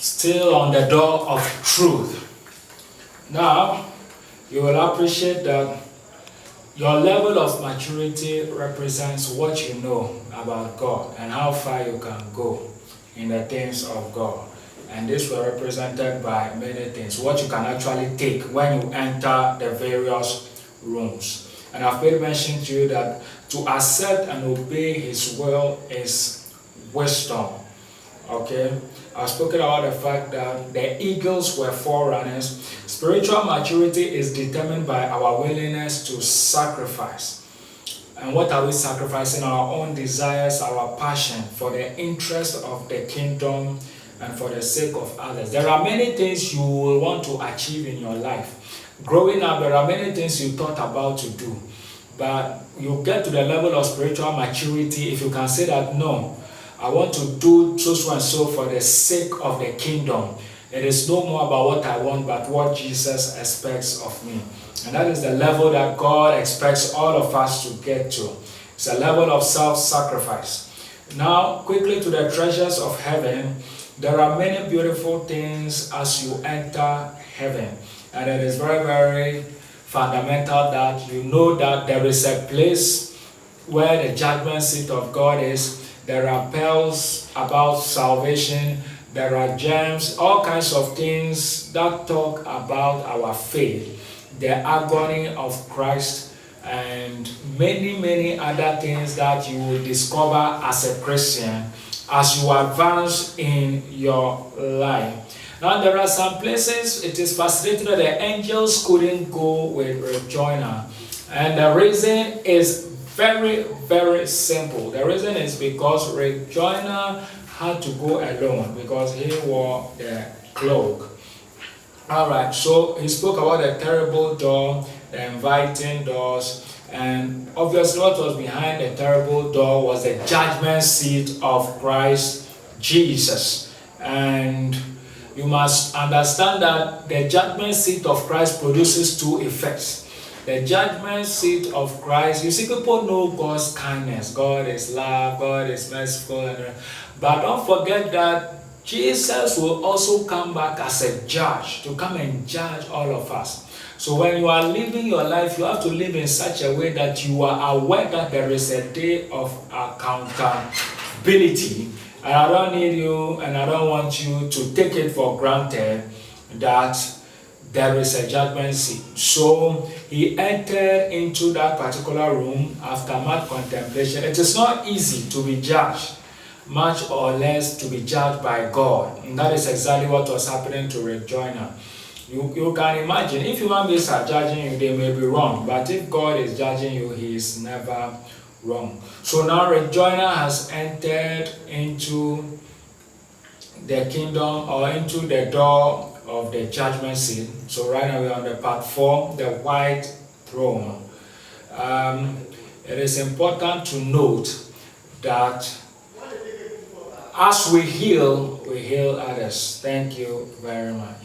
still on the door of truth. Now, you will appreciate that your level of maturity represents what you know about God and how far you can go in the things of God. And this was represented by many things, what you can actually take when you enter the various rooms. And I've made mention to you that to accept and obey His will is wisdom. Okay? I've spoken about the fact that the eagles were forerunners. Spiritual maturity is determined by our willingness to sacrifice. And what are we sacrificing? Our own desires, our passion for the interest of the kingdom and for the sake of others. There are many things you will want to achieve in your life. Growing up, there are many things you thought about to do. But you get to the level of spiritual maturity if you can say that, no, I want to do so and so for the sake of the kingdom. It is no more about what I want, but what Jesus expects of me. And that is the level that God expects all of us to get to. It's a level of self-sacrifice. Now, quickly to the treasures of heaven. There are many beautiful things as you enter heaven. And it is very, very fundamental that you know that there is a place where the judgment seat of God is. There are pearls about salvation. There are gems, all kinds of things that talk about our faith, the agony of Christ, and many, many other things that you will discover as a Christian as you advance in your life. Now, there are some places it is fascinating that the angels couldn't go with Rejoinder, and the reason is very, very simple. The reason is because Rejoinder had to go alone because he wore the cloak. Alright, so he spoke about the terrible door, the inviting doors, and obviously what was behind the terrible door was the judgment seat of Christ Jesus. And you must understand that the judgment seat of Christ produces two effects. The judgment seat of Christ, you see, people know God's kindness. God is love, God is merciful. But don't forget that Jesus will also come back as a judge, to come and judge all of us. So when you are living your life, you have to live in such a way that you are aware that there is a day of accountability. And I don't need you, and I don't want you to take it for granted that there is a judgment seat. So he entered into that particular room after much contemplation. It is not easy to be judged, much or less to be judged by God. And that is exactly what was happening to Rejoinder. You can imagine, if human beings are judging you, they may be wrong. But if God is judging you, he is never wrong. So now Rejoinder has entered into the kingdom, or into the door of the judgment seat. So right now we are on the part 4, the white throne. It is important to note that as we heal others. Thank you very much.